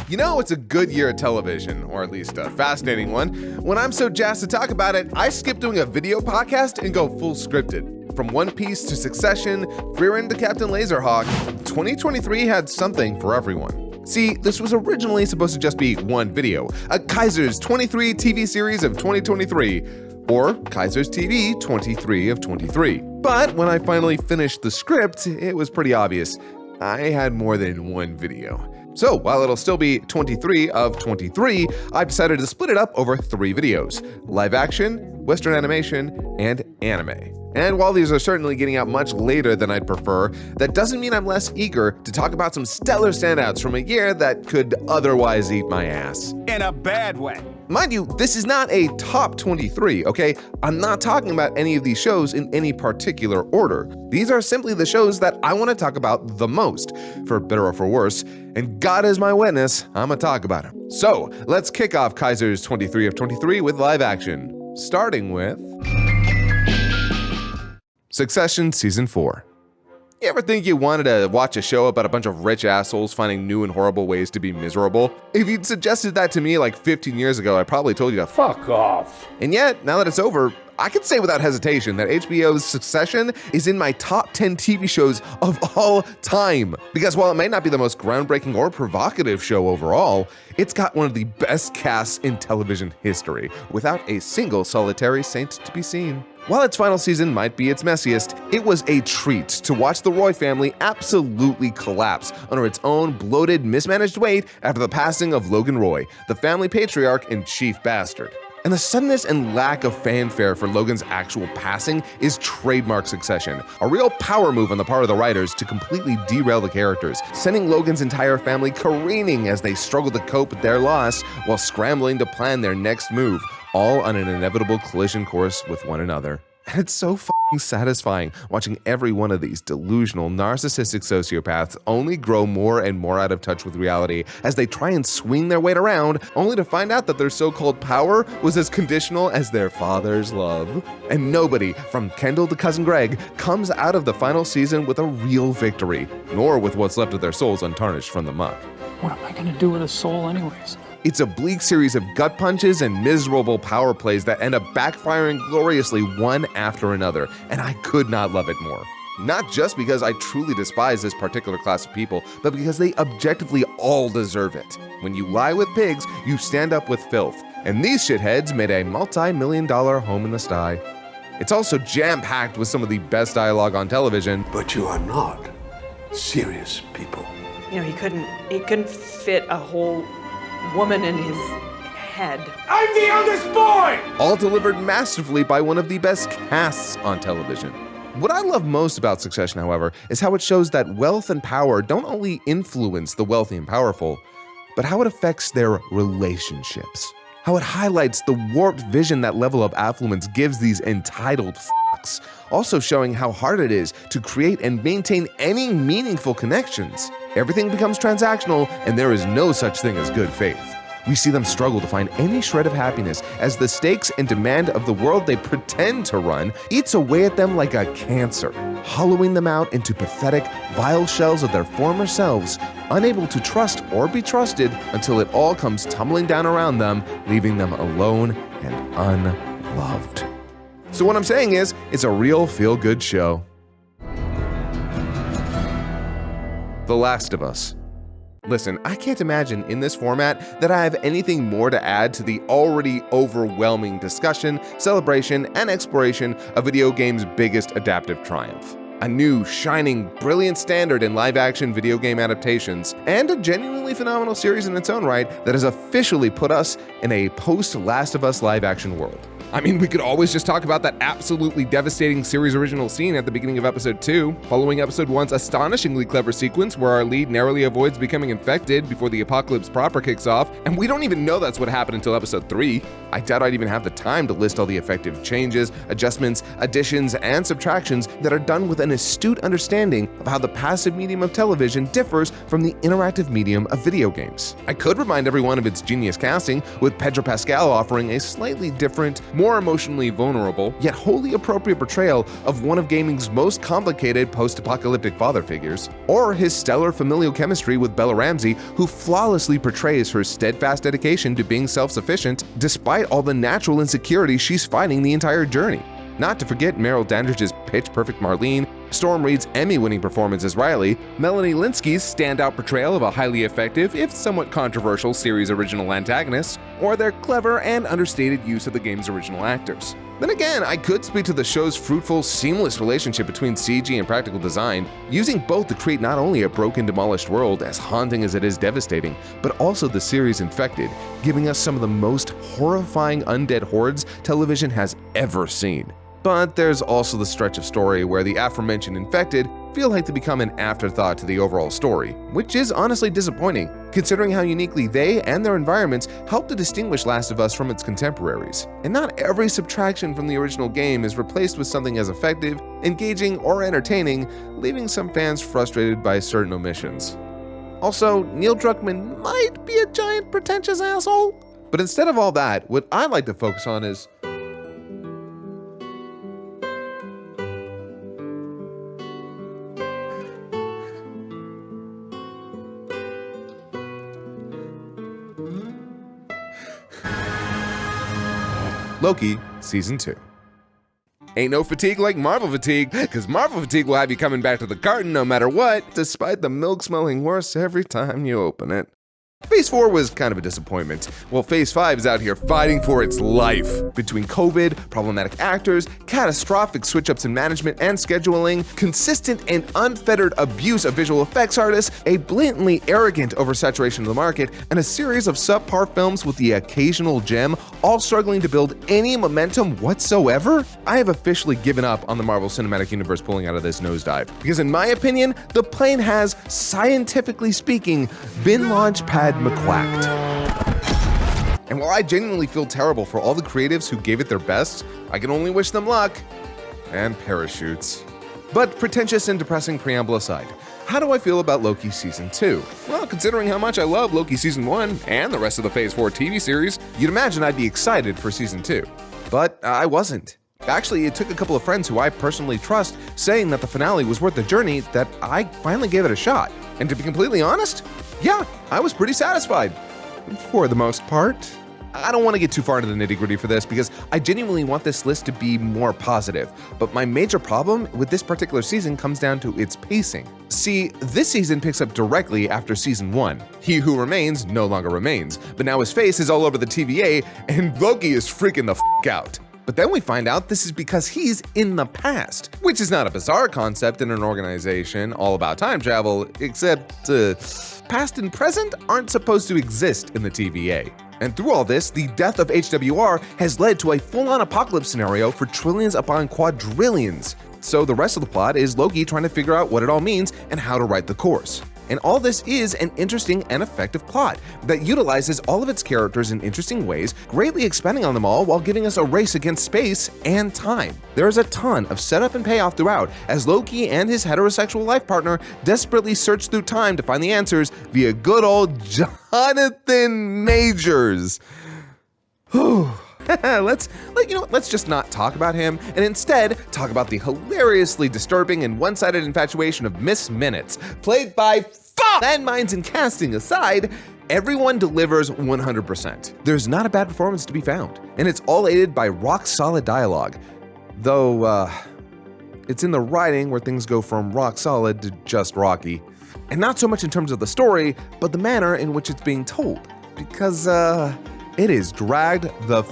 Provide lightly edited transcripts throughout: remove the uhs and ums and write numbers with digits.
You know, it's a good year of television, or at least a fascinating one. When I'm so jazzed to talk about it, I skip doing a video podcast and go full scripted. From One Piece to Succession, Frerichs to Captain Laserhawk, 2023 had something for everyone. See, this was originally supposed to just be one video, a Kaiser's 23 TV series of 2023, or Kaiser's TV 23 of 23. But when I finally finished the script, it was pretty obvious. I had more than one video. So while it'll still be 23 of 23, I've decided to split it up over 3 videos: live action, Western animation, and anime. And while these are certainly getting out much later than I'd prefer, that doesn't mean I'm less eager to talk about some stellar standouts from a year that could otherwise eat my ass. In a bad way. Mind you, this is not a top 23, okay? I'm not talking about any of these shows in any particular order. These are simply the shows that I want to talk about the most, for better or for worse, and God is my witness, I'm gonna talk about them. So, let's kick off Kaiser's 23 of 23 with live action, starting with Succession Season 4. You ever think you wanted to watch a show about a bunch of rich assholes finding new and horrible ways to be miserable? If you'd suggested that to me like 15 years ago, I probably told you to fuck off. And yet, now that it's over, I can say without hesitation that HBO's Succession is in my top 10 TV shows of all time. Because while it may not be the most groundbreaking or provocative show overall, it's got one of the best casts in television history, without a single solitary saint to be seen. While its final season might be its messiest, it was a treat to watch the Roy family absolutely collapse under its own bloated, mismanaged weight after the passing of Logan Roy, the family patriarch and chief bastard. And the suddenness and lack of fanfare for Logan's actual passing is trademark Succession, a real power move on the part of the writers to completely derail the characters, sending Logan's entire family careening as they struggle to cope with their loss while scrambling to plan their next move, all on an inevitable collision course with one another. And it's so fucking satisfying watching every one of these delusional, narcissistic sociopaths only grow more and more out of touch with reality as they try and swing their weight around, only to find out that their so-called power was as conditional as their father's love. And nobody, from Kendall to Cousin Greg, comes out of the final season with a real victory, nor with what's left of their souls untarnished from the muck. What am I gonna do with a soul anyways? It's a bleak series of gut punches and miserable power plays that end up backfiring gloriously one after another, and I could not love it more. Not just because I truly despise this particular class of people, but because they objectively all deserve it. When you lie with pigs, you stand up with filth, and these shitheads made a multi-million-dollar home in the sty. It's also jam-packed with some of the best dialogue on television. But you are not serious people. You know, he couldn't fit a whole woman in his head. I'm the eldest boy! All delivered masterfully by one of the best casts on television. What I love most about Succession, however, is how it shows that wealth and power don't only influence the wealthy and powerful, but how it affects their relationships. How it highlights the warped vision that level of affluence gives these entitled fucks, also showing how hard it is to create and maintain any meaningful connections. Everything becomes transactional, and there is no such thing as good faith. We see them struggle to find any shred of happiness as the stakes and demand of the world they pretend to run eats away at them like a cancer, hollowing them out into pathetic, vile shells of their former selves, unable to trust or be trusted until it all comes tumbling down around them, leaving them alone and unloved. So what I'm saying is, it's a real feel-good show. The Last of Us. Listen, I can't imagine in this format that I have anything more to add to the already overwhelming discussion, celebration, and exploration of video games' biggest adaptive triumph. A new, shining, brilliant standard in live-action video game adaptations, and a genuinely phenomenal series in its own right that has officially put us in a post-Last of Us live-action world. I mean, we could always just talk about that absolutely devastating series original scene at the beginning of episode 2, following episode 1's astonishingly clever sequence where our lead narrowly avoids becoming infected before the apocalypse proper kicks off, and we don't even know that's what happened until episode 3. I doubt I'd even have the time to list all the effective changes, adjustments, additions, and subtractions that are done with an astute understanding of how the passive medium of television differs from the interactive medium of video games. I could remind everyone of its genius casting, with Pedro Pascal offering a slightly different, more more emotionally vulnerable, yet wholly appropriate portrayal of one of gaming's most complicated post-apocalyptic father figures, or his stellar familial chemistry with Bella Ramsey, who flawlessly portrays her steadfast dedication to being self-sufficient despite all the natural insecurities she's fighting the entire journey. Not to forget Meryl Dandridge's pitch-perfect Marlene, Storm Reed's Emmy-winning performance as Riley, Melanie Lynskey's standout portrayal of a highly effective, if somewhat controversial, series original antagonist, or their clever and understated use of the game's original actors. Then again, I could speak to the show's fruitful, seamless relationship between CG and practical design, using both to create not only a broken, demolished world, as haunting as it is devastating, but also the series Infected, giving us some of the most horrifying undead hordes television has ever seen. But there's also the stretch of story where the aforementioned Infected feel like they become an afterthought to the overall story, which is honestly disappointing, considering how uniquely they and their environments help to distinguish Last of Us from its contemporaries. And not every subtraction from the original game is replaced with something as effective, engaging, or entertaining, leaving some fans frustrated by certain omissions. Also, Neil Druckmann might be a giant pretentious asshole. But instead of all that, what I'd like to focus on is Loki Season 2. Ain't no fatigue like Marvel fatigue, because Marvel fatigue will have you coming back to the carton no matter what, despite the milk smelling worse every time you open it. Phase 4 was kind of a disappointment, while Phase 5 is out here fighting for its life. Between COVID, problematic actors, catastrophic switch-ups in management and scheduling, consistent and unfettered abuse of visual effects artists, a blatantly arrogant oversaturation of the market, and a series of subpar films with the occasional gem, all struggling to build any momentum whatsoever, I have officially given up on the Marvel Cinematic Universe pulling out of this nosedive. Because in my opinion, the plane has, scientifically speaking, been launch pad McQuacked. And while I genuinely feel terrible for all the creatives who gave it their best, I can only wish them luck and parachutes. But pretentious and depressing preamble aside, how do I feel about Loki Season 2? Well, considering how much I love Loki Season 1 and the rest of the Phase 4 TV series, you'd imagine I'd be excited for Season 2. But I wasn't. Actually, it took a couple of friends who I personally trust saying that the finale was worth the journey that I finally gave it a shot. And to be completely honest, yeah, I was pretty satisfied. For the most part. I don't want to get too far into the nitty-gritty for this because I genuinely want this list to be more positive, but my major problem with this particular season comes down to its pacing. See, this season picks up directly after Season 1. He who remains no longer remains, but now his face is all over the TVA and Loki is freaking the f*** out. But then we find out this is because he's in the past, which is not a bizarre concept in an organization all about time travel, except past and present aren't supposed to exist in the TVA. And through all this, the death of HWR has led to a full-on apocalypse scenario for trillions upon quadrillions. So the rest of the plot is Loki trying to figure out what it all means and how to right the course. And all this is an interesting and effective plot that utilizes all of its characters in interesting ways, greatly expanding on them all while giving us a race against space and time. There is a ton of setup and payoff throughout as Loki and his heterosexual life partner desperately search through time to find the answers via good old Jonathan Majors. Let's just not talk about him and instead talk about the hilariously disturbing and one-sided infatuation of Miss Minutes, played by landmines and casting aside, everyone delivers 100%. There's not a bad performance to be found, and it's all aided by rock-solid dialogue. Though, it's in the writing where things go from rock-solid to just rocky. And not so much in terms of the story, but the manner in which it's being told. Because, it is dragged the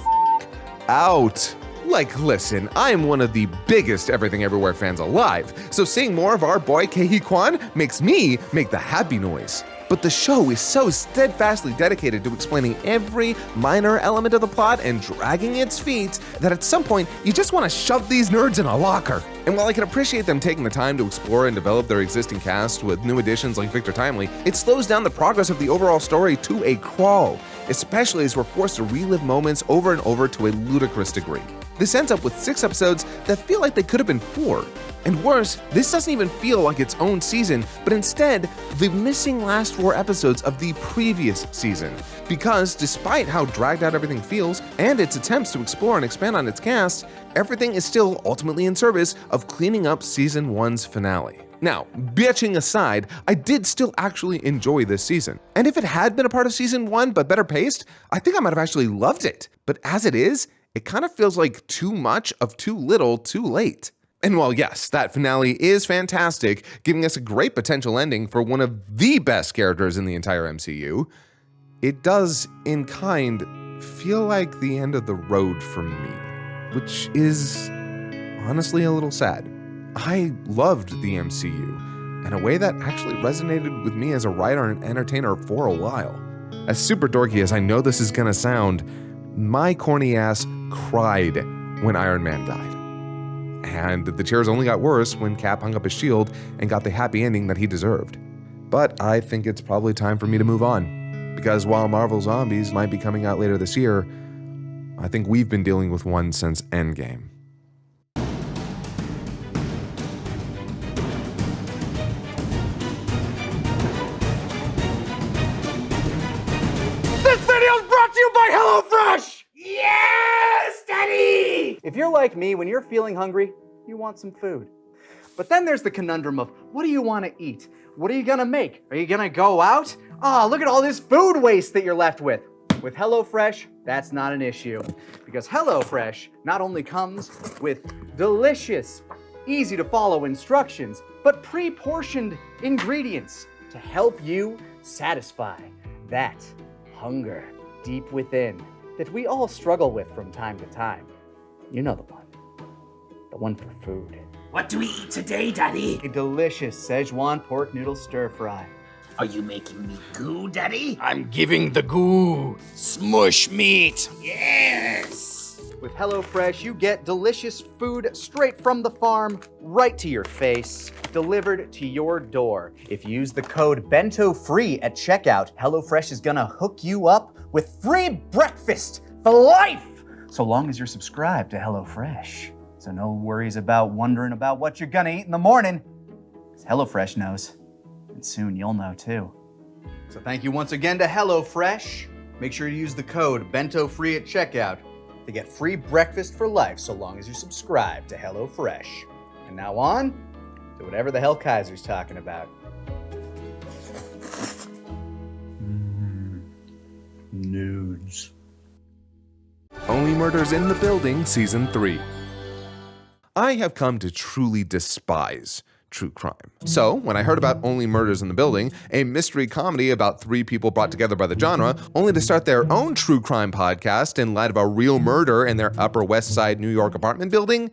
out. Like, listen, I am one of the biggest Everything Everywhere fans alive, so seeing more of our boy Ke-Huy Quan makes me make the happy noise. But the show is so steadfastly dedicated to explaining every minor element of the plot and dragging its feet that at some point you just want to shove these nerds in a locker. And while I can appreciate them taking the time to explore and develop their existing cast with new additions like Victor Timely, it slows down the progress of the overall story to a crawl, especially as we're forced to relive moments over and over to a ludicrous degree. This ends up with 6 episodes that feel like they could have been 4. And worse, this doesn't even feel like its own season, but instead, the missing last 4 episodes of the previous season. Because despite how dragged out everything feels, and its attempts to explore and expand on its cast, everything is still ultimately in service of cleaning up Season 1's finale. Now, bitching aside, I did still actually enjoy this season. And if it had been a part of Season 1 but better paced, I think I might have actually loved it. But as it is, it kind of feels like too much of too little too late. And while yes, that finale is fantastic, giving us a great potential ending for one of the best characters in the entire MCU, it does, in kind, feel like the end of the road for me, which is honestly a little sad. I loved the MCU in a way that actually resonated with me as a writer and entertainer for a while. As super dorky as I know this is gonna sound, my corny ass cried when Iron Man died. And the tears only got worse when Cap hung up his shield and got the happy ending that he deserved. But I think it's probably time for me to move on, because while Marvel Zombies might be coming out later this year, I think we've been dealing with one since Endgame. This video is brought to you by HelloFresh! Yes, Daddy! If you're like me, when you're feeling hungry, you want some food. But then there's the conundrum of, what do you want to eat? What are you gonna make? Are you gonna go out? Look at all this food waste that you're left with. With HelloFresh, that's not an issue. Because HelloFresh not only comes with delicious, easy to follow instructions, but pre-portioned ingredients to help you satisfy that hunger deep within that we all struggle with from time to time. You know the one. The one for food. What do we eat today, Daddy? A delicious Szechuan pork noodle stir fry. Are you making me goo, Daddy? I'm giving the goo. Smush meat. Yes! With HelloFresh, you get delicious food straight from the farm, right to your face, delivered to your door. If you use the code BENTOFREE at checkout, HelloFresh is gonna hook you up with free breakfast for life, so long as you're subscribed to HelloFresh. So no worries about wondering about what you're gonna eat in the morning, because HelloFresh knows, and soon you'll know too. So thank you once again to HelloFresh. Make sure you use the code BENTOFREE at checkout to get free breakfast for life so long as you subscribe to HelloFresh. And now on to whatever the hell Kaiser's talking about. Nudes. Only Murders in the Building Season 3. I have come to truly despise true crime. So, when I heard about Only Murders in the Building, a mystery comedy about 3 people brought together by the genre, only to start their own true crime podcast in light of a real murder in their Upper West Side New York apartment building,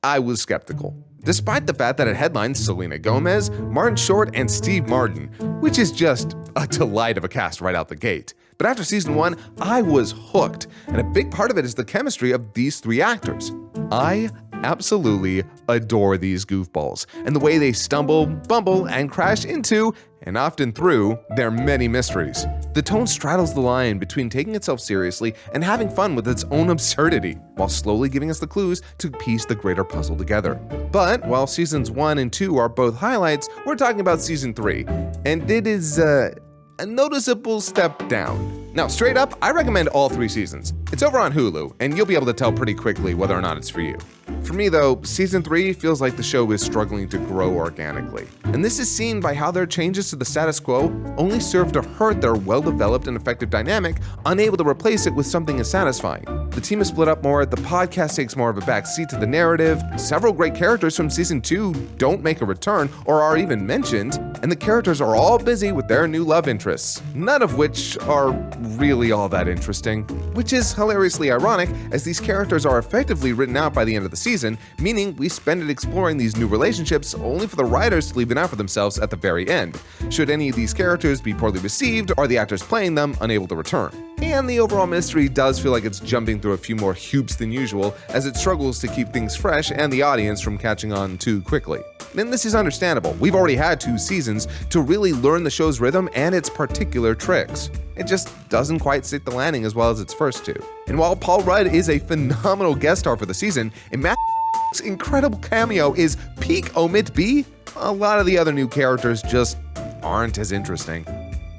I was skeptical. Despite the fact that it headlines Selena Gomez, Martin Short, and Steve Martin, which is just a delight of a cast right out the gate. But after season 1, I was hooked, and a big part of it is the chemistry of these 3 actors. I absolutely adore these goofballs, and the way they stumble, bumble, and crash into, and often through, their many mysteries. The tone straddles the line between taking itself seriously and having fun with its own absurdity, while slowly giving us the clues to piece the greater puzzle together. But while seasons 1 and 2 are both highlights, we're talking about season 3, and it is a noticeable step down. Now, straight up, I recommend all 3 seasons. It's over on Hulu, and you'll be able to tell pretty quickly whether or not it's for you. For me, though, season 3 feels like the show is struggling to grow organically. And this is seen by how their changes to the status quo only serve to hurt their well-developed and effective dynamic, unable to replace it with something as satisfying. The team is split up more, the podcast takes more of a backseat to the narrative, several great characters from season 2 don't make a return or are even mentioned, and the characters are all busy with their new love interests, none of which are really all that interesting. Which is hilariously ironic, as these characters are effectively written out by the end of the season, meaning we spend it exploring these new relationships only for the writers to leave it out for themselves at the very end. Should any of these characters be poorly received, or the actors playing them unable to return. And the overall mystery does feel like it's jumping through a few more hoops than usual, as it struggles to keep things fresh and the audience from catching on too quickly. And this is understandable. We've already had 2 seasons to really learn the show's rhythm and its particular tricks. It just doesn't quite stick the landing as well as its first 2. And while Paul Rudd is a phenomenal guest star for the season, and Matt incredible cameo is peak omit B. A lot of the other new characters just aren't as interesting.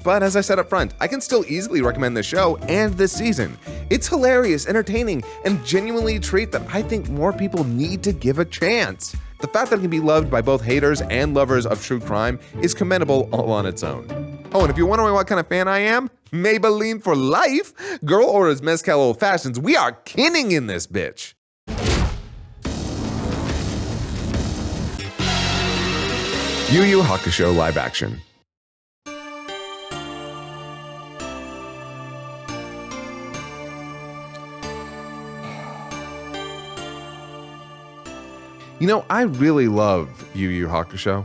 But as I said up front, I can still easily recommend the show and this season. It's hilarious, entertaining, and genuinely a treat that I think more people need to give a chance. The fact that it can be loved by both haters and lovers of true crime is commendable all on its own. Oh, and if you're wondering what kind of fan I am, Maybelline for life! Girl orders mezcal old fashions. We are kidding in this bitch! Yu Yu Hakusho live action. You know, I really love Yu Yu Hakusho.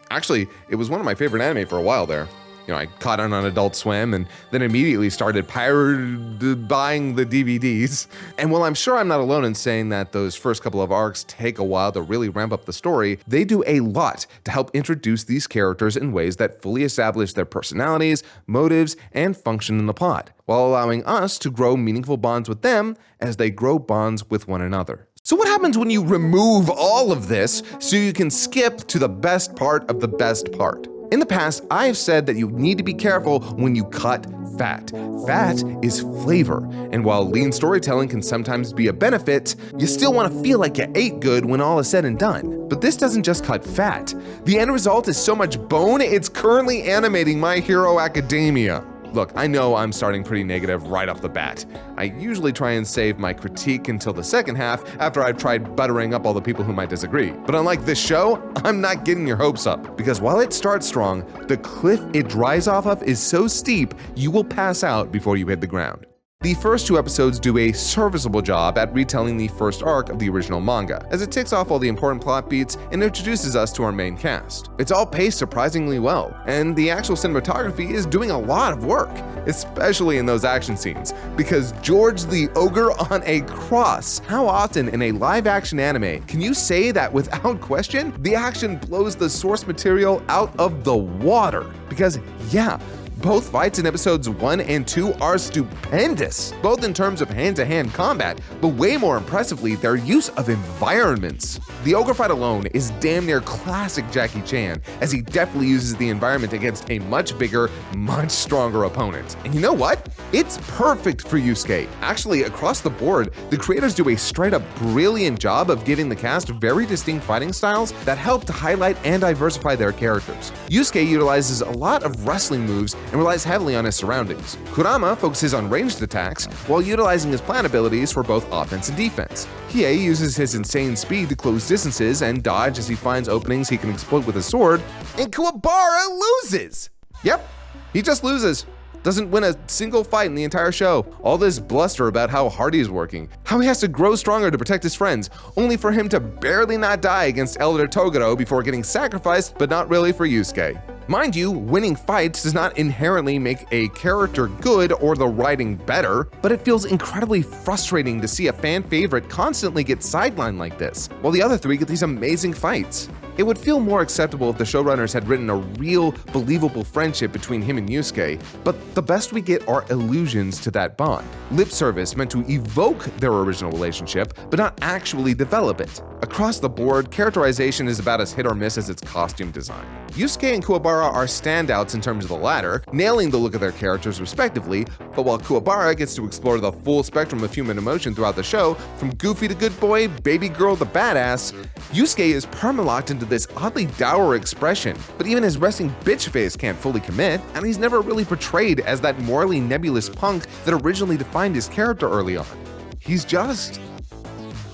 Actually, it was one of my favorite anime for a while there. You know, I caught on Adult Swim and then immediately started buying the DVDs. And while I'm sure I'm not alone in saying that those first couple of arcs take a while to really ramp up the story, they do a lot to help introduce these characters in ways that fully establish their personalities, motives, and function in the plot, while allowing us to grow meaningful bonds with them as they grow bonds with one another. So what happens when you remove all of this so you can skip to the best part of the best part? In the past, I have said that you need to be careful when you cut fat. Fat is flavor, and while lean storytelling can sometimes be a benefit, you still want to feel like you ate good when all is said and done. But this doesn't just cut fat. The end result is so much bone, it's currently animating My Hero Academia. Look, I know I'm starting pretty negative right off the bat. I usually try and save my critique until the second half after I've tried buttering up all the people who might disagree. But unlike this show, I'm not getting your hopes up, because while it starts strong, the cliff it dries off of is so steep you will pass out before you hit the ground. The first two episodes do a serviceable job at retelling the first arc of the original manga, as it ticks off all the important plot beats and introduces us to our main cast. It's all paced surprisingly well, and the actual cinematography is doing a lot of work, especially in those action scenes, because George the Ogre on a cross. How often in a live-action anime can you say that without question, the action blows the source material out of the water? Because yeah, both fights in episodes 1 and 2 are stupendous, both in terms of hand-to-hand combat, but way more impressively, their use of environments. The ogre fight alone is damn near classic Jackie Chan, as he definitely uses the environment against a much bigger, much stronger opponent. And you know what? It's perfect for Yusuke. Actually, across the board, the creators do a straight-up brilliant job of giving the cast very distinct fighting styles that help to highlight and diversify their characters. Yusuke utilizes a lot of wrestling moves and relies heavily on his surroundings. Kurama focuses on ranged attacks while utilizing his plant abilities for both offense and defense. Hiei uses his insane speed to close distances and dodge as he finds openings he can exploit with his sword, and Kuwabara loses! Yep, he just loses. Doesn't win a single fight in the entire show. All this bluster about how hard he's working, how he has to grow stronger to protect his friends, only for him to barely not die against Elder Toguro before getting sacrificed, but not really for Yusuke. Mind you, winning fights does not inherently make a character good or the writing better, but it feels incredibly frustrating to see a fan favorite constantly get sidelined like this, while the other three get these amazing fights. It would feel more acceptable if the showrunners had written a real, believable friendship between him and Yusuke, but the best we get are illusions to that bond. Lip service meant to evoke their original relationship, but not actually develop it. Across the board, characterization is about as hit or miss as its costume design. Yusuke and Kuwabara are standouts in terms of the latter, nailing the look of their characters respectively, but while Kuwabara gets to explore the full spectrum of human emotion throughout the show, from goofy to good boy, baby girl to badass, Yusuke is permalocked into this oddly dour expression, but even his resting bitch face can't fully commit, and he's never really portrayed as that morally nebulous punk that originally defined his character early on. He's just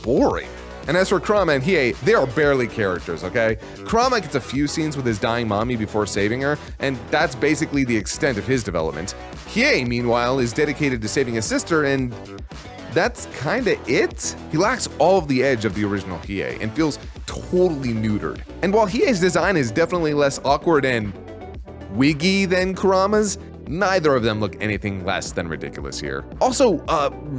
boring. And as for Kurama and Hiei, they are barely characters, okay? Kurama gets a few scenes with his dying mommy before saving her, and that's basically the extent of his development. Hiei, meanwhile, is dedicated to saving his sister, and that's kinda it. He lacks all of the edge of the original Hiei, and feels totally neutered. And while Hiei's design is definitely less awkward and wiggy than Kurama's, neither of them look anything less than ridiculous here. Also,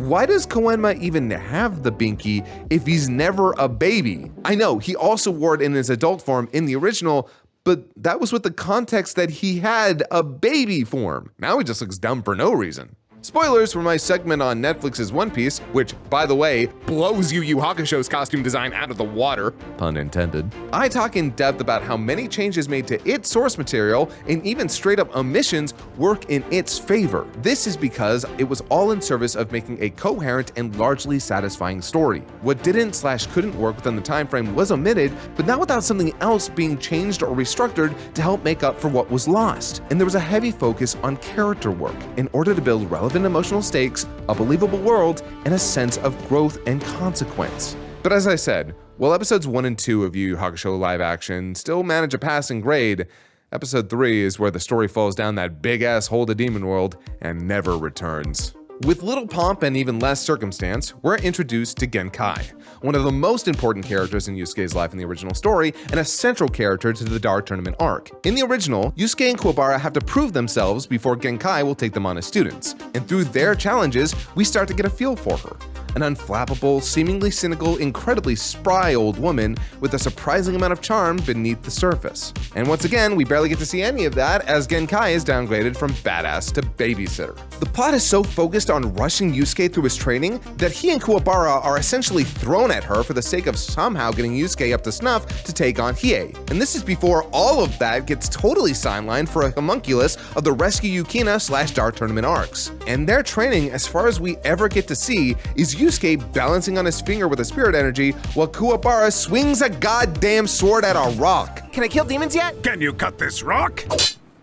why does Koenma even have the binky if he's never a baby? I know, he also wore it in his adult form in the original, but that was with the context that he had a baby form. Now he just looks dumb for no reason. Spoilers for my segment on Netflix's One Piece, which, by the way, blows Yu Yu Hakusho's costume design out of the water, pun intended. I talk in depth about how many changes made to its source material and even straight up omissions work in its favor. This is because it was all in service of making a coherent and largely satisfying story. What didn't/couldn't work within the time frame was omitted, but not without something else being changed or restructured to help make up for what was lost. And there was a heavy focus on character work in order to build relevant emotional stakes, a believable world, and a sense of growth and consequence. But as I said, while episodes 1 and 2 of Yu Yu Hakusho live action still manage a passing grade, episode 3 is where the story falls down that big-ass hole to Demon World and never returns. With little pomp and even less circumstance, we're introduced to Genkai, one of the most important characters in Yusuke's life in the original story and a central character to the Dark Tournament arc. In the original, Yusuke and Kuwabara have to prove themselves before Genkai will take them on as students, and through their challenges, we start to get a feel for her. An unflappable, seemingly cynical, incredibly spry old woman with a surprising amount of charm beneath the surface. And once again, we barely get to see any of that as Genkai is downgraded from badass to babysitter. The plot is so focused on rushing Yusuke through his training that he and Kuwabara are essentially thrown at her for the sake of somehow getting Yusuke up to snuff to take on Hiei. And this is before all of that gets totally sidelined for a homunculus of the Rescue Yukina/Dark Tournament arcs. And their training, as far as we ever get to see, is Yusuke balancing on his finger with a spirit energy while Kuwabara swings a goddamn sword at a rock. Can I kill demons yet? Can you cut this rock?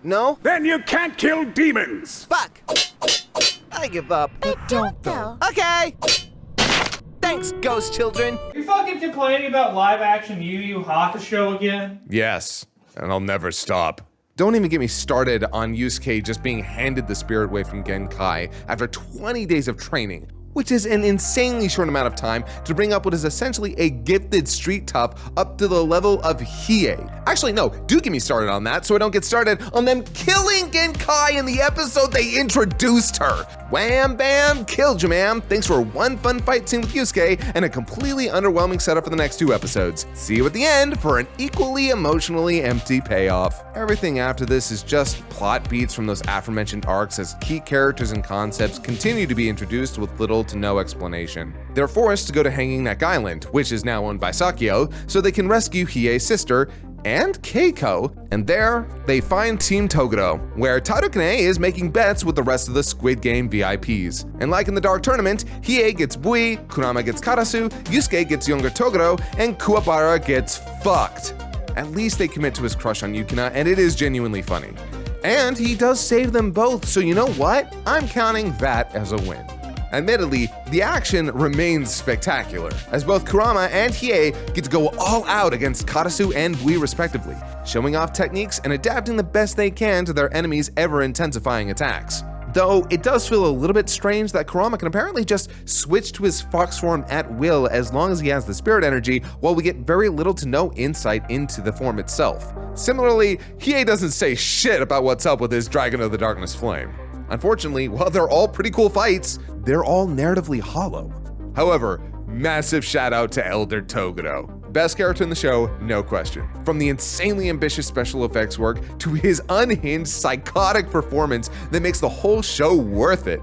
No? Then you can't kill demons! Fuck! I give up. But don't though. Okay! Thanks, ghost children! You fucking complaining about live action Yu Yu Hakusho again? Yes, and I'll never stop. Don't even get me started on Yusuke just being handed the spirit wave from Genkai after 20 days of training, which is an insanely short amount of time to bring up what is essentially a gifted street top up to the level of Hiei. Actually, no, do get me started on that so I don't get started on them killing Genkai in the episode they introduced her. Wham bam, killed you, ma'am. Thanks for one fun fight scene with Yusuke and a completely underwhelming setup for the next 2 episodes. See you at the end for an equally emotionally empty payoff. Everything after this is just plot beats from those aforementioned arcs as key characters and concepts continue to be introduced with little to no explanation. They're forced to go to Hanging Neck Island, which is now owned by Sakio, so they can rescue Hiei's sister and Keiko, and there they find Team Toguro, where Tadokane is making bets with the rest of the Squid Game VIPs. And like in the Dark Tournament, Hiei gets Bui, Kurama gets Karasu, Yusuke gets younger Toguro, and Kuwabara gets fucked. At least they commit to his crush on Yukina, and it is genuinely funny. And he does save them both, so you know what? I'm counting that as a win. Admittedly, the action remains spectacular, as both Kurama and Hiei get to go all out against Karasu and Bui respectively, showing off techniques and adapting the best they can to their enemies' ever-intensifying attacks. Though it does feel a little bit strange that Kurama can apparently just switch to his fox form at will as long as he has the spirit energy, while we get very little to no insight into the form itself. Similarly, Hiei doesn't say shit about what's up with his Dragon of the Darkness flame. Unfortunately, while they're all pretty cool fights, they're all narratively hollow. However, massive shout out to Elder Toguro. Best character in the show, no question. From the insanely ambitious special effects work to his unhinged, psychotic performance that makes the whole show worth it.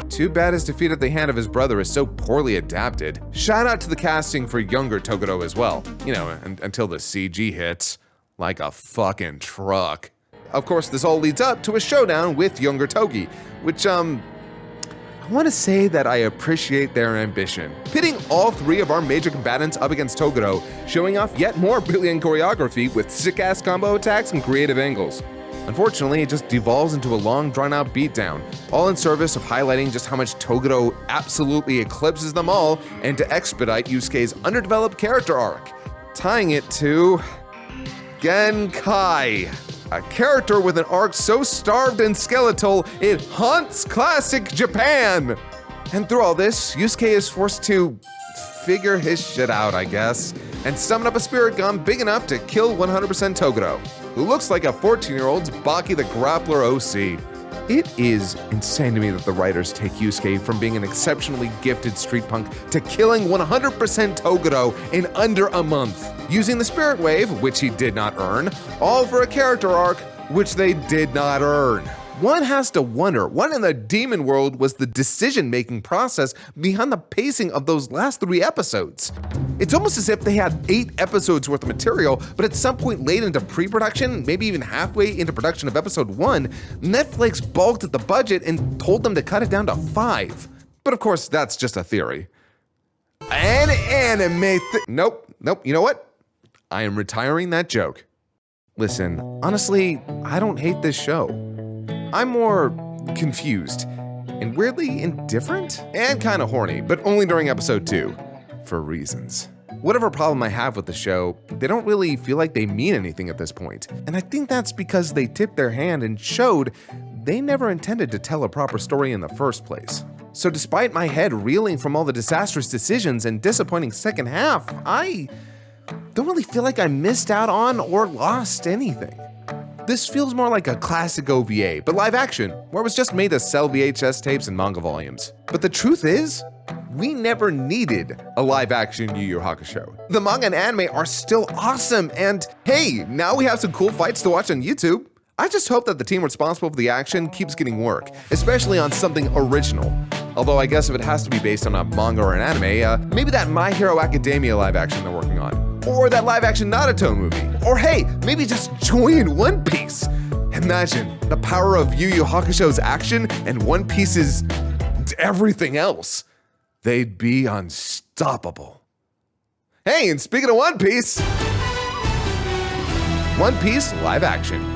Too bad his defeat at the hand of his brother is so poorly adapted. Shout out to the casting for younger Toguro as well. You know, until the CG hits like a fucking truck. Of course, this all leads up to a showdown with younger Togi, which, I want to say that I appreciate their ambition. Pitting all 3 of our major combatants up against Toguro, showing off yet more brilliant choreography with sick-ass combo attacks and creative angles. Unfortunately, it just devolves into a long, drawn-out beatdown, all in service of highlighting just how much Toguro absolutely eclipses them all and to expedite Yusuke's underdeveloped character arc, tying it to Genkai. A character with an arc so starved and skeletal, it haunts classic Japan! And through all this, Yusuke is forced to figure his shit out, I guess, and summon up a spirit gun big enough to kill 100% Toguro, who looks like a 14-year-old's Baki the Grappler OC. It is insane to me that the writers take Yusuke from being an exceptionally gifted street punk to killing 100% Toguro in under a month, using the Spirit Wave, which he did not earn, all for a character arc which they did not earn. One has to wonder what in the demon world was the decision-making process behind the pacing of those last 3 episodes. It's almost as if they had 8 episodes worth of material, but at some point late into pre-production, maybe even halfway into production of episode 1, Netflix balked at the budget and told them to cut it down to 5. But of course, that's just a theory. An anime Nope, you know what? I am retiring that joke. Listen, honestly, I don't hate this show. I'm more confused and weirdly indifferent and kind of horny, but only during episode 2, for reasons. Whatever problem I have with the show, they don't really feel like they mean anything at this point. And I think that's because they tipped their hand and showed they never intended to tell a proper story in the first place. So despite my head reeling from all the disastrous decisions and disappointing second half, I don't really feel like I missed out on or lost anything. This feels more like a classic OVA, but live action, where it was just made to sell VHS tapes and manga volumes. But the truth is, we never needed a live action Yu Yu Hakusho. The manga and anime are still awesome, and hey, now we have some cool fights to watch on YouTube. I just hope that the team responsible for the action keeps getting work, especially on something original. Although I guess if it has to be based on a manga or an anime, maybe that My Hero Academia live action they're working on. Or that live action Naruto movie. Or hey, maybe just join One Piece. Imagine the power of Yu Yu Hakusho's action and One Piece's everything else. They'd be unstoppable. Hey, and speaking of One Piece live action.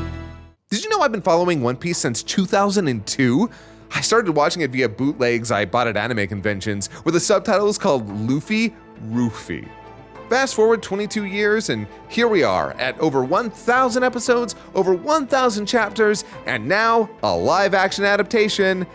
Did you know I've been following One Piece since 2002? I started watching it via bootlegs I bought at anime conventions, where the subtitle is called Luffy Rufy. Fast forward 22 years, and here we are at over 1,000 episodes, over 1,000 chapters, and now a live-action adaptation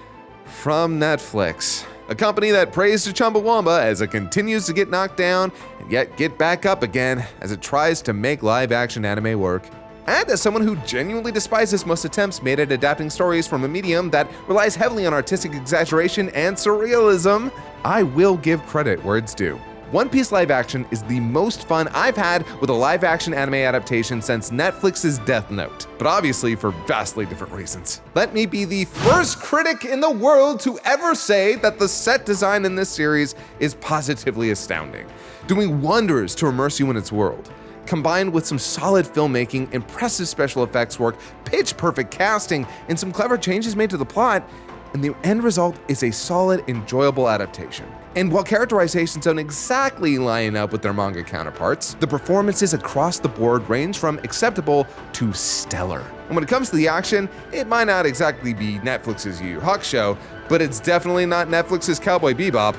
from Netflix. A company that prays to Chumbawamba as it continues to get knocked down and yet get back up again as it tries to make live-action anime work. And as someone who genuinely despises most attempts made at adapting stories from a medium that relies heavily on artistic exaggeration and surrealism, I will give credit where it's due. One Piece live action is the most fun I've had with a live action anime adaptation since Netflix's Death Note, but obviously for vastly different reasons. Let me be the first critic in the world to ever say that the set design in this series is positively astounding, doing wonders to immerse you in its world. Combined with some solid filmmaking, impressive special effects work, pitch-perfect casting, and some clever changes made to the plot, and the end result is a solid, enjoyable adaptation. And while characterizations don't exactly line up with their manga counterparts, the performances across the board range from acceptable to stellar. And when it comes to the action, it might not exactly be Netflix's Yu Yu Hakusho, but it's definitely not Netflix's Cowboy Bebop.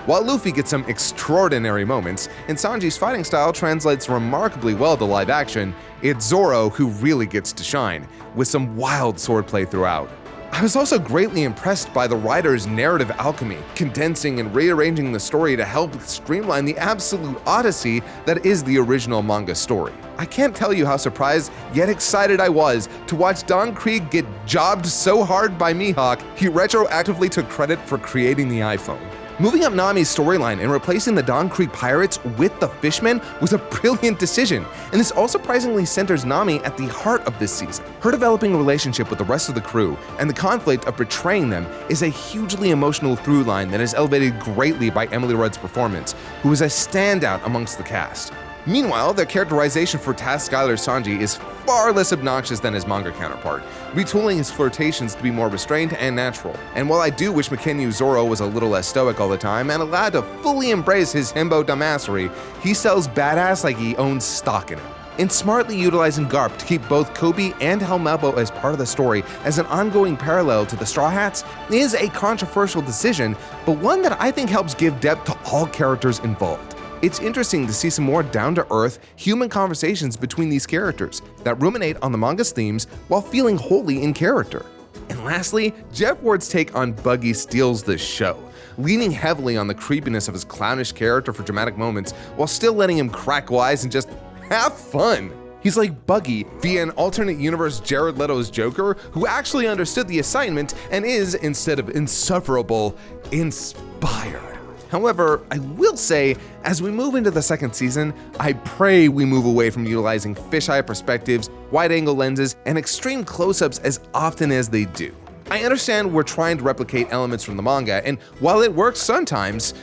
While Luffy gets some extraordinary moments, and Sanji's fighting style translates remarkably well to live action, it's Zoro who really gets to shine, with some wild swordplay throughout. I was also greatly impressed by the writer's narrative alchemy, condensing and rearranging the story to help streamline the absolute odyssey that is the original manga story. I can't tell you how surprised yet excited I was to watch Don Krieg get jobbed so hard by Mihawk, he retroactively took credit for creating the iPhone. Moving up Nami's storyline and replacing the Don Krieg pirates with the Fishmen was a brilliant decision, and this all surprisingly centers Nami at the heart of this season. Her developing relationship with the rest of the crew and the conflict of betraying them is a hugely emotional through line that is elevated greatly by Emily Rudd's performance, who is a standout amongst the cast. Meanwhile, the characterization for Task Skylar Sanji is far less obnoxious than his manga counterpart, retooling his flirtations to be more restrained and natural. And while I do wish Makenyu Zoro was a little less stoic all the time and allowed to fully embrace his himbo dumbassery, he sells badass like he owns stock in it. And smartly utilizing Garp to keep both Kobe and Helmeppo as part of the story as an ongoing parallel to the Straw Hats is a controversial decision, but one that I think helps give depth to all characters involved. It's interesting to see some more down-to-earth, human conversations between these characters that ruminate on the manga's themes while feeling wholly in character. And lastly, Jeff Ward's take on Buggy steals the show, leaning heavily on the creepiness of his clownish character for dramatic moments while still letting him crack wise and just have fun. He's like Buggy via an alternate universe Jared Leto's Joker who actually understood the assignment and is, instead of insufferable, inspired. However, I will say, as we move into the second season, I pray we move away from utilizing fisheye perspectives, wide-angle lenses, and extreme close-ups as often as they do. I understand we're trying to replicate elements from the manga, and while it works sometimes,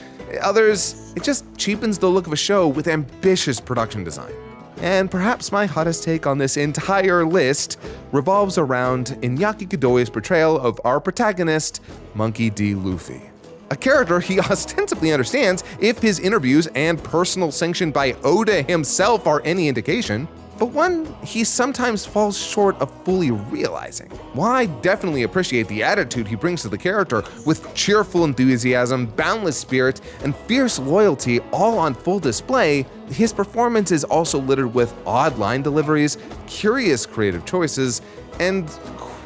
others, it just cheapens the look of a show with ambitious production design. And perhaps my hottest take on this entire list revolves around Iñaki Godoy's portrayal of our protagonist, Monkey D. Luffy. A character he ostensibly understands if his interviews and personal sanction by Oda himself are any indication, but one he sometimes falls short of fully realizing. While I definitely appreciate the attitude he brings to the character with cheerful enthusiasm, boundless spirit, and fierce loyalty all on full display, his performance is also littered with odd line deliveries, curious creative choices, and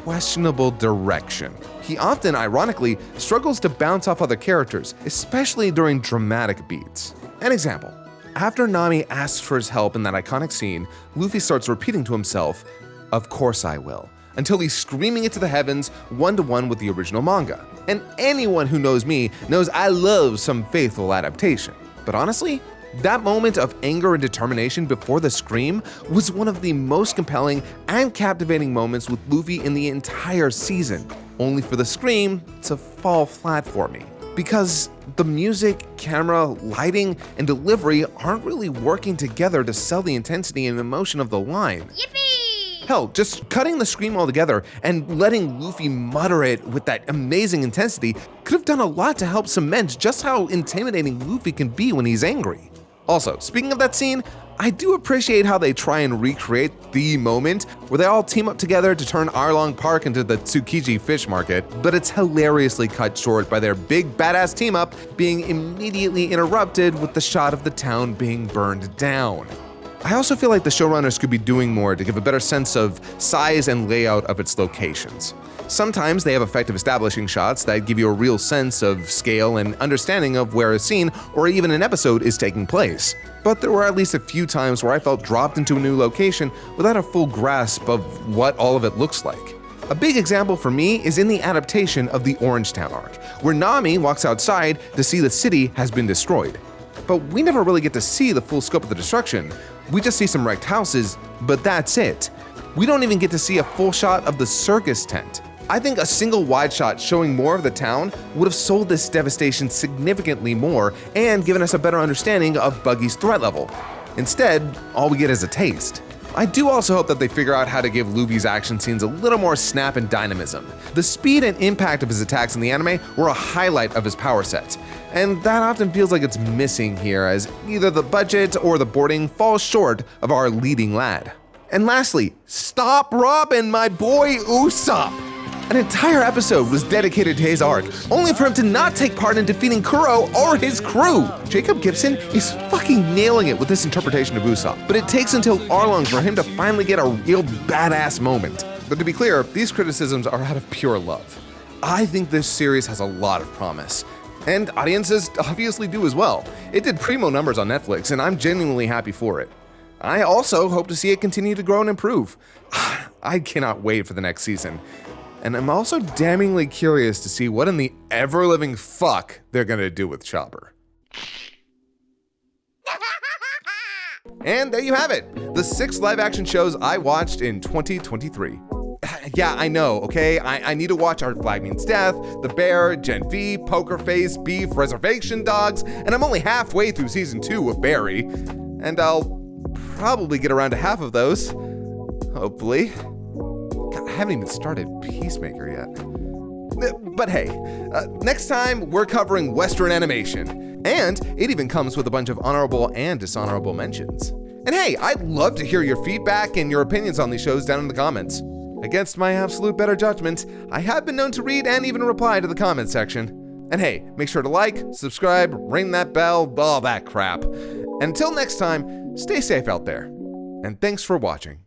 questionable direction. He often, ironically, struggles to bounce off other characters, especially during dramatic beats. An example. After Nami asks for his help in that iconic scene, Luffy starts repeating to himself, "Of course I will," until he's screaming it to the heavens, one-to-one with the original manga. And anyone who knows me knows I love some faithful adaptation. But honestly, that moment of anger and determination before the scream was one of the most compelling and captivating moments with Luffy in the entire season, only for the scream to fall flat for me. Because the music, camera, lighting, and delivery aren't really working together to sell the intensity and emotion of the line. Yippee! Hell, just cutting the scream altogether and letting Luffy mutter it with that amazing intensity could have done a lot to help cement just how intimidating Luffy can be when he's angry. Also, speaking of that scene, I do appreciate how they try and recreate the moment where they all team up together to turn Arlong Park into the Tsukiji fish market, but it's hilariously cut short by their big badass team up being immediately interrupted with the shot of the town being burned down. I also feel like the showrunners could be doing more to give a better sense of size and layout of its locations. Sometimes they have effective establishing shots that give you a real sense of scale and understanding of where a scene or even an episode is taking place. But there were at least a few times where I felt dropped into a new location without a full grasp of what all of it looks like. A big example for me is in the adaptation of the Orangetown arc, where Nami walks outside to see the city has been destroyed. But we never really get to see the full scope of the destruction. We just see some wrecked houses, but that's it. We don't even get to see a full shot of the circus tent. I think a single wide shot showing more of the town would have sold this devastation significantly more and given us a better understanding of Buggy's threat level. Instead, all we get is a taste. I do also hope that they figure out how to give Luffy's action scenes a little more snap and dynamism. The speed and impact of his attacks in the anime were a highlight of his power set, and that often feels like it's missing here as either the budget or the boarding falls short of our leading lad. And lastly, stop robbing my boy Usopp! An entire episode was dedicated to his arc, only for him to not take part in defeating Kuro or his crew. Jacob Gibson is fucking nailing it with this interpretation of Usopp, but it takes until Arlong for him to finally get a real badass moment. But to be clear, these criticisms are out of pure love. I think this series has a lot of promise, and audiences obviously do as well. It did primo numbers on Netflix, and I'm genuinely happy for it. I also hope to see it continue to grow and improve. I cannot wait for the next season. And I'm also damningly curious to see what in the ever-living fuck they're gonna do with Chopper. And there you have it, the 6 live-action shows I watched in 2023. Yeah, I know, okay? I need to watch Our Flag Means Death, The Bear, Gen V, Poker Face, Beef, Reservation Dogs, and I'm only halfway through season 2 of Barry. And I'll probably get around to half of those, hopefully. God, I haven't even started Peacemaker yet. But hey, next time we're covering Western animation, and it even comes with a bunch of honorable and dishonorable mentions. And hey, I'd love to hear your feedback and your opinions on these shows down in the comments. Against my absolute better judgment, I have been known to read and even reply to the comments section. And hey, make sure to like, subscribe, ring that bell, all that crap. And until next time, stay safe out there. And thanks for watching.